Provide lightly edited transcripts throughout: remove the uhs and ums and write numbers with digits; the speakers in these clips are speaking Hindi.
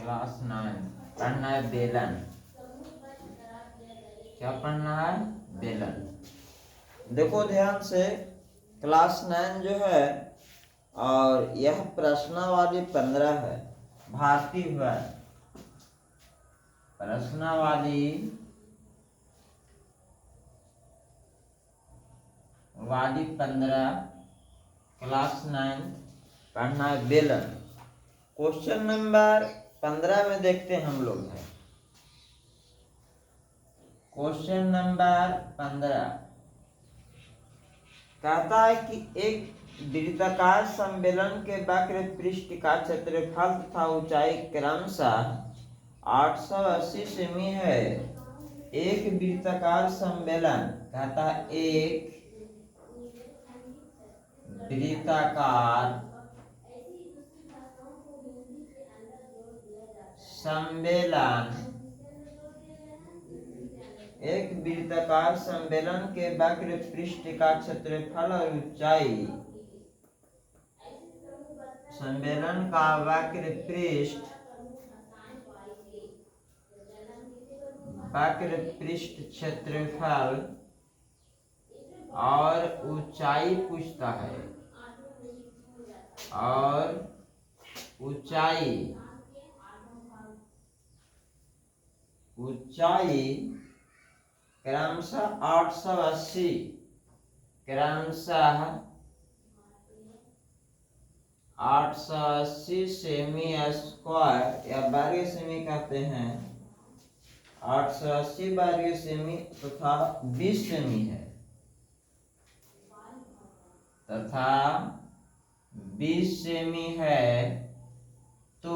क्लास 9 पढ़ना है बेलन। क्या पढ़ना है? बेलन। देखो ध्यान से, क्लास 9 जो है और यह प्रश्नावली 15 है। भारतीय हुआ प्रश्नावली वाली 15 क्लास 9 पढ़ना है बेलन। क्वेश्चन नंबर 15 में देखते हैं हम लोग है। क्वेश्चन नंबर 15 कहता है कि एक वृत्ताकार सम्मेलन के वक्र पृष्ठ का क्षेत्रफल तथा ऊंचाई क्रमशः 880 सेमी है। एक वृत्ताकार सम्मेलन कहता है एक वृत्ताकार सम्मेलन एक वृत्ताकार सम्मेलन के वक्र पृष्ठ का क्षेत्रफल और ऊंचाई सम्मेलन का वक्र पृष्ठ क्षेत्रफल और ऊंचाई पूछता है। और ऊंचाई क्रमशः 880 सेमी स्क्वायर या वर्ग सेमी कहते हैं। 880 वर्ग सेमी तथा 20 सेमी है तथा 20 सेमी है। तो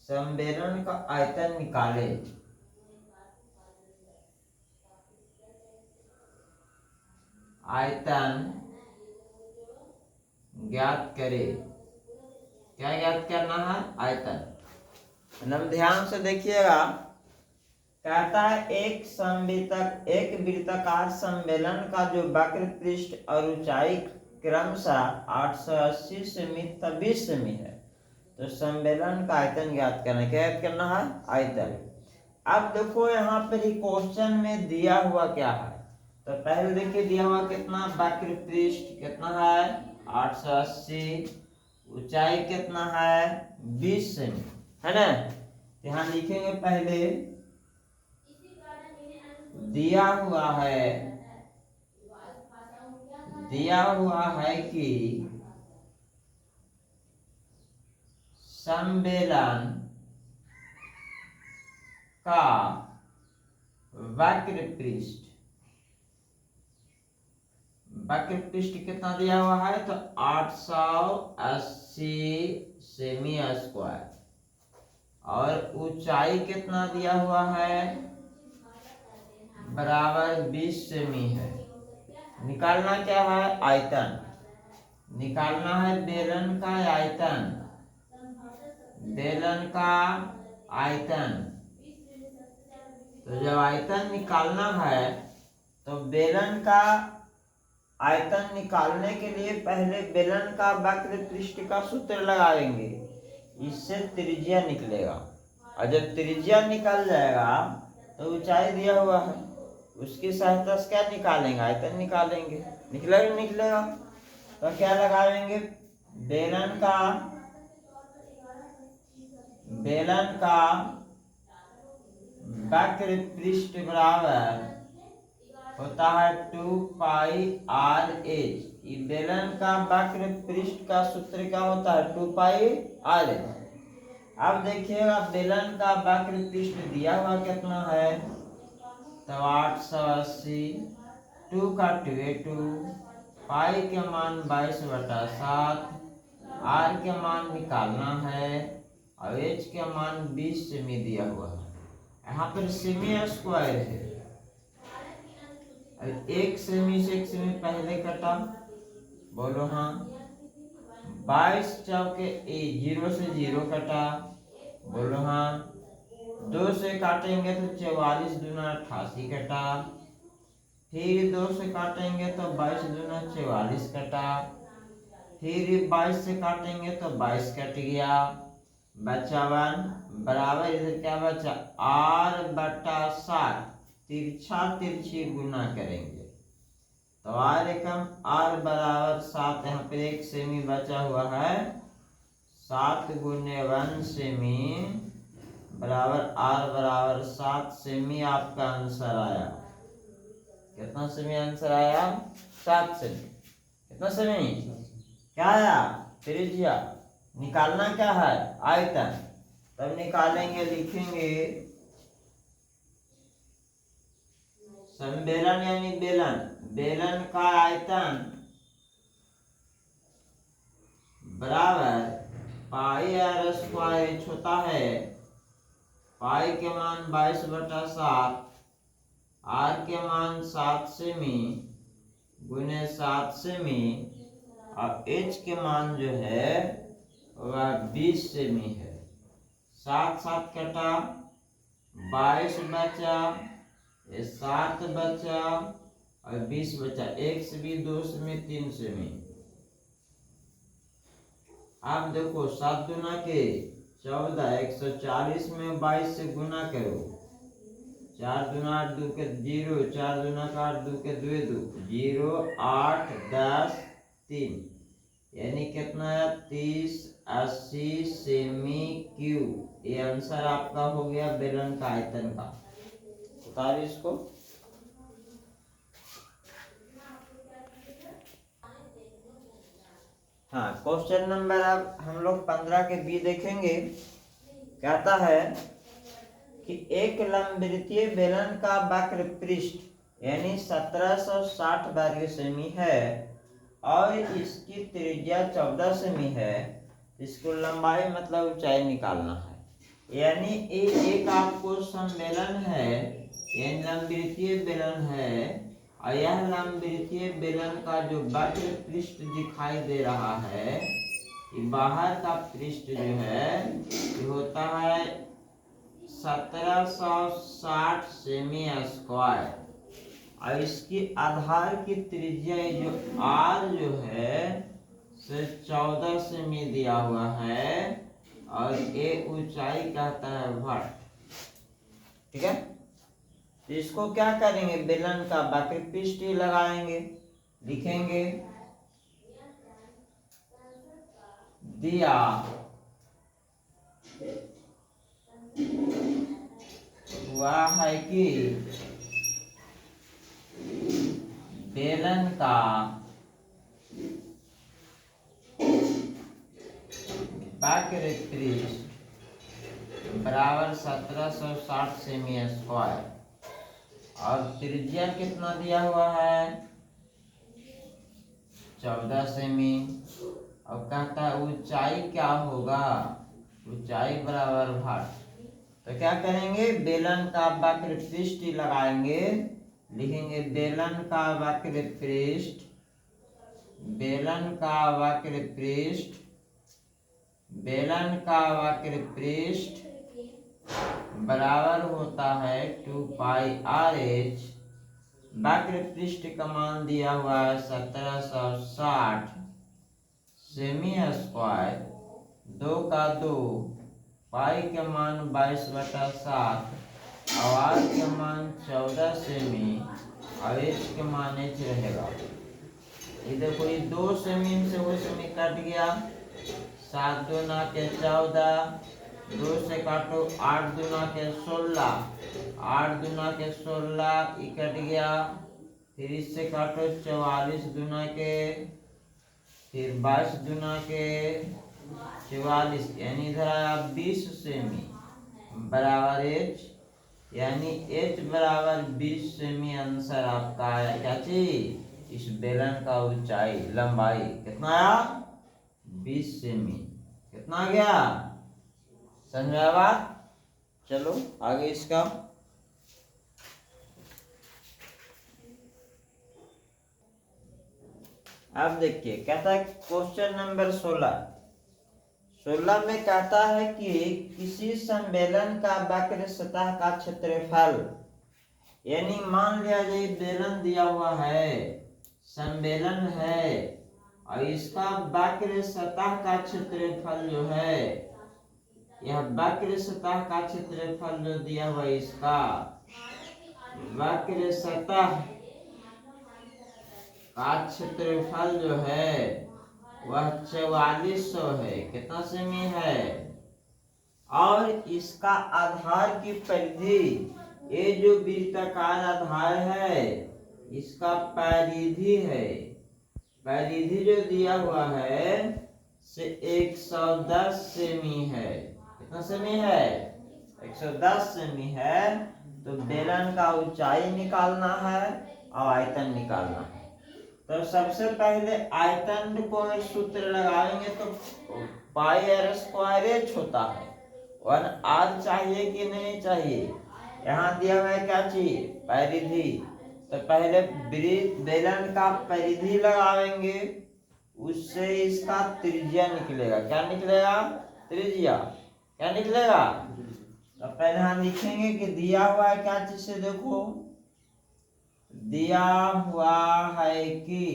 सम्मेलन का आयतन निकाले। आयतन ज्ञात करे। क्या ज्ञात करना है? आयतन। ध्यान से देखिएगा, कहता है एक वृत्ताकार सम्मेलन का जो वक्र पृष्ठ और ऊंचाई क्रमशः 880 सेमी तथा 20 सेमी है। तो सम्मेलन का आयतन ज्ञात करना। क्या ज्ञात करना है? आयतन। अब देखो यहाँ पर ही क्वेश्चन में दिया हुआ क्या है। तो पहले देखिए दिया हुआ कितना, वक्र पृष्ठ कितना है 880, ऊंचाई कितना है 20 सेमी, है ना। यहाँ लिखेंगे पहले दिया हुआ है कि सम्मेलन का वक्र पृष्ठ कितना दिया हुआ है? तो 880 सेमी स्क्वायर और ऊंचाई कितना दिया हुआ है? बराबर 20 सेमी है। निकालना क्या है? आयतन। निकालना है बेलन का आयतन। तो जब आयतन निकालना है तो बेलन का आयतन निकालने के लिए पहले बेलन का वक्र पृष्ठ का सूत्र लगाएंगे। इससे त्रिज्या निकलेगा और जब त्रिज्या निकल जाएगा तो ऊंचाई दिया हुआ है, उसकी सहायता से क्या निकालेंगे? आयतन निकालेंगे। निकलेगा तो क्या लगाएंगे? बेलन का वक्र पृष्ठ बराबर होता है 2 पाई आर एच। बेलन का वक्र पृष्ठ का सूत्र क्या होता है? 2 पाई आर एच। अब देखिएगा बेलन का वक्र पृष्ठ दिया हुआ कितना है? तो 880, 2 का 2, पाई के मान 22/7, आर के मान निकालना है और एच के मान 20 सेमी दिया हुआ है। यहाँ पर सेमी स्क्वायर है। एक सेमी से एक सेमी पहले कटा, बोलो हाँ। 22 चौके 0 से 0 कटा, बोलो हाँ। 2 से काटेंगे तो 44 दूना 88 कटा। फिर 2 से काटेंगे तो 22 दूना 44 कटा, फिर 22 से काटेंगे तो 22 कट गया, बचा 1 बराबर इधर क्या बचा r/7, तिरछा तिरछी गुना करेंगे तो r एकम r बराबर 7, यहाँ पे 1 सेमी बचा हुआ है, 7 गुने 1 सेमी बराबर r बराबर 7 सेमी आपका आंसर आया। कितना सेमी आंसर आया? 7 सेमी। कितना सेमी? क्या आया? त्रिज्या। निकालना क्या है? आयतन। तब निकालेंगे, लिखेंगे संबेलन यानी बेलन, बेलन का आयतन बराबर पाई r स्क्वायर होता है, पाई के मान 22/7, r के मान 7 सेमी गुने 7 सेमी, और h के मान जो है वह 20 सेमी है। 7 7 कटा, 22 बचा, 7 बचा और 20 बचा, 1 सेमी 2 सेमी 3 सेमी। आप देखो 7 दूना के 14, 140 में 22 से गुना करो, 4 दूना 8 2 के 0, 4 दूना का 8 2 के 2 2 0 8 10 3, यानी कितना है 30 80 सेमी क्यूब। ये आंसर आपका हो गया बेलन का आयतन का। उतार इसको। हाँ, क्वेश्चन नंबर अब हम लोग 15 के बी देखेंगे। कहता है कि एक लंबवृत्तीय बेलन का वक्र पृष्ठ यानी 1760 वर्ग सेमी है और इसकी त्रिज्या 14 सेमी है, इसको लंबाई मतलब ऊंचाई निकालना है। यानी एक आपको सम्मेलन है, यानी लंबवृत्तीय बेलन है, और यह लंबवृत्तीय बेलन का जो वक्र पृष्ठ दिखाई दे रहा है, ये बाहर का पृष्ठ जो है ये होता है 1760 सेमी स्क्वायर, और इसकी आधार की त्रिज्या जो r जो है से 14 सेमी दिया हुआ है, और ये ऊंचाई कहता है वर्ग। ठीक है, तो इसको क्या करेंगे, बेलन का वक्र पृष्ठ लगाएंगे, लिखेंगे दिया हुआ है कि बेलन का वक्र पृष्ठ बराबर 1760 सेमी स्क्वायर, और त्रिज्या कितना दिया हुआ है 14 सेमी, और कहता है ऊंचाई क्या होगा, ऊंचाई बराबर भार। तो क्या करेंगे, बेलन का वक्र पृष्ठ लगाएंगे, लिखेंगे बेलन का वक्र पृष्ठ, बेलन का वक्र पृष्ठ, बेलन का वक्र पृष्ठ बराबर होता है 2 पाई RH। वक्र पृष्ठ का मान दिया हुआ है 1760 सेमी स्क्वायर, 2 का 2, पाई के मान 22/7, और r के मान 14 सेमी, और h के मान h रहेगा। ये देखो ये 2 सेमी से वो सेमी कट गया, 7 दूना के 14, 2 से काटो 8 दूना के 16, 8 दूना के 16 ये कट गया, फिर इससे काटो 44 दूना के, फिर 22 दूना के 44, यानी इधर आया 20 सेमी बराबर h, यानी h बराबर 20 सेमी आंसर आपका आया। क्या चीज, इस बेलन का ऊंचाई लंबाई कितना आया 20 सेमी। कितना आ गया, समझ में आया बात? चलो आगे इसका अब देखिए, कहता है क्वेश्चन नंबर 16 में कहता है कि किसी सम्मेलन का वक्र सतह का क्षेत्रफल यानी मान लिया ये बेलन दिया हुआ है, समबेलन है, और इसका वक्र सतह का क्षेत्रफल जो है, यह वक्र सतह का क्षेत्रफल जो दिया हुआ है, इसका वक्र सतह का क्षेत्रफल जो है वह 4400 है। कितना सेमी है? और इसका आधार की परिधि, ये जो वृत्ताकार आधार है इसका परिधि है, परिधि जो दिया हुआ है से 110 सेमी है। कितना सेमी है? 110 सेमी है। तो बेलन का ऊंचाई निकालना है और आयतन निकालना है। तो सबसे पहले आयतन को सूत्र लगाएंगे तो पाई आर स्क्वायर एच होता है। 1r चाहिए कि नहीं चाहिए? यहाँ दिया हुआ है क्या चीज? परिधि। तो पहले बेलन का परिधि लगाएंगे, उससे इसका त्रिज्या निकलेगा। क्या निकलेगा? त्रिज्या। क्या निकलेगा? तो पहले हम लिखेंगे कि दिया हुआ है क्या चीज से, देखो दिया हुआ है कि,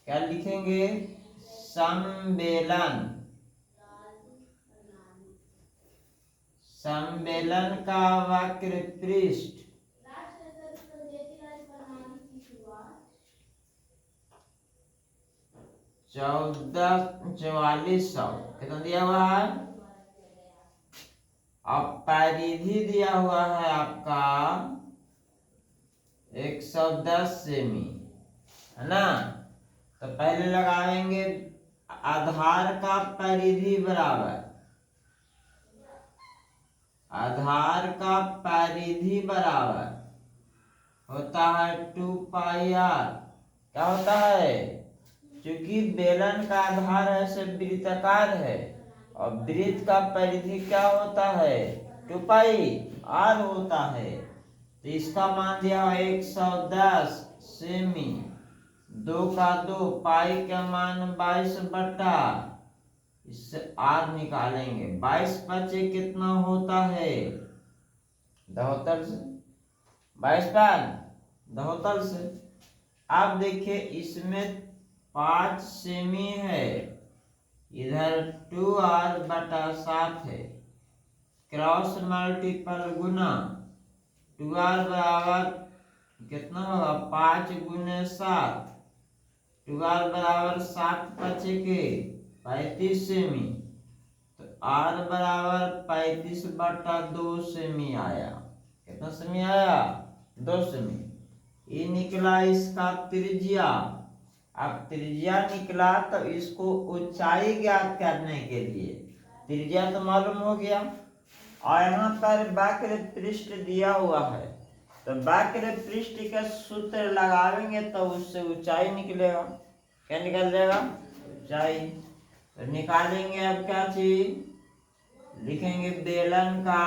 क्या लिखेंगे? सम्मेलन, सम्मेलन का वक्र पृष्ठ 4400 कितना दिया हुआ है? अब परिधि दिया हुआ है आपका 110 सेमी, है ना। तो पहले लगाएंगे आधार का परिधि बराबर, आधार का परिधि बराबर होता है 2 पाई आर। क्या होता है? क्योंकि बेलन का आधार ऐसे वृत्ताकार है और वृत्त का परिधि क्या होता है? 2 पाई आर होता है। तो इसका मान दिया 110 सेमी, 2 का 2, पाई का मान 22 बटा, इससे आर निकालेंगे। 22 पचे कितना होता है? 72 से। 22 पर 72 से। अब देखिए इसमें 5 सेमी है, इधर 2r बटा 7 है, क्रॉस मल्टीपल गुना 2r बराबर कितना होगा? 5 गुने 7, 2r बराबर 7 पचे के 35 सेमी, तो r बराबर 35 बटा 2 सेमी आया। कितना सेमी आया? 2 सेमी। ये निकला इसका त्रिज्या। अब त्रिज्या निकला तो इसको ऊंचाई ज्ञात करने के लिए त्रिज्या तो मालूम हो गया, और यहाँ पर वक्र पृष्ठ दिया हुआ है, तो वक्र पृष्ठ का सूत्र लगाएंगे तो उससे ऊंचाई निकलेगा। क्या निकल जाएगा? ऊंचाई। तो निकालेंगे अब क्या चीज? लिखेंगे बेलन का,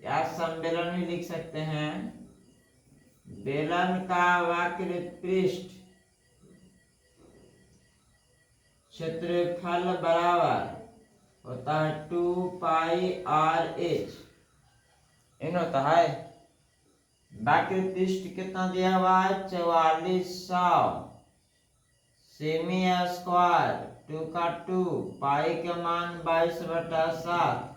या सम्मेलन भी लिख सकते हैं, बेलन का वक्र पृष्ठ क्षेत्रफल बराबर होता है 2 पाई आर एच। इन होता है वक्र पृष्ठ कितना दिया हुआ है? 4400 सेमी स्क्वायर, 2 का 2, पाई के मान 22 बटा 7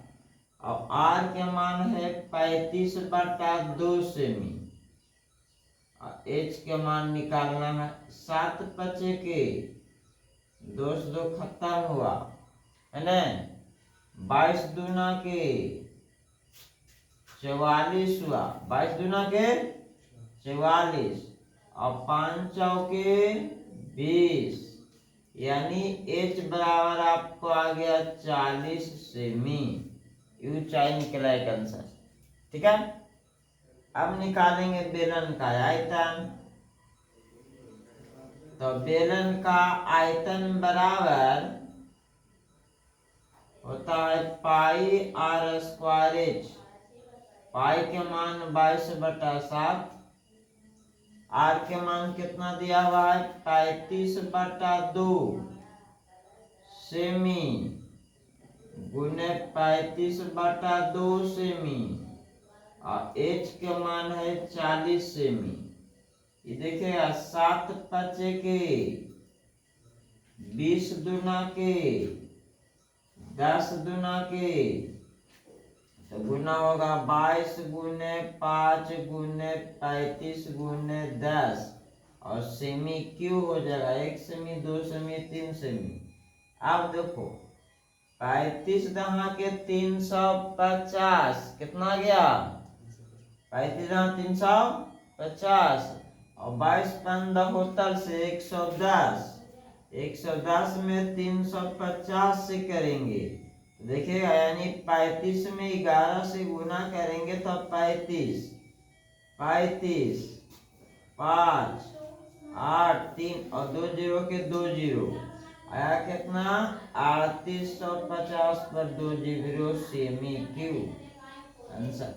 और आर के मान है 35 बटा 2 सेमी, और एच के मान निकालना है। 7 पचे के 2 से 2 खत्म हुआ, है ना। 22 दूना के 44 हुआ, 22 दूना के 44 और 5 चौके 20, यानी एच बराबर आपको आ गया 40 सेमी। ऊंचाई निकला एक आंसर। ठीक है। अब निकालेंगे बेलन का आयतन। तो बेलन का आयतन बराबर होता है पाई आर स्क्वायर एच। पाई के मान 22 बटा 7, आर के मान कितना दिया हुआ है? 35 बटा 2 सेमी, गुने 35/2 सेमी और h का मान है 40 सेमी। ये देखिएगा 7 पचे के 20 दूना के 10 दूना के, तो गुना होगा 22 गुने 5 गुने 35 गुने 10 और सेमी क्यू हो जाएगा 1 सेमी 2 सेमी 3 सेमी। अब देखो 35 दहा के 350 कितना गया, 35 दहा 350 और 22 15 होतल से 110, 110 में 350 से करेंगे देखिएगा, यानी 35 में 11 से गुना करेंगे तो 35 35 5 8 3 और 2 जीरो के 2 जीरो आया कितना 3850 पर 2 जीरो सेमी क्यू आंसर।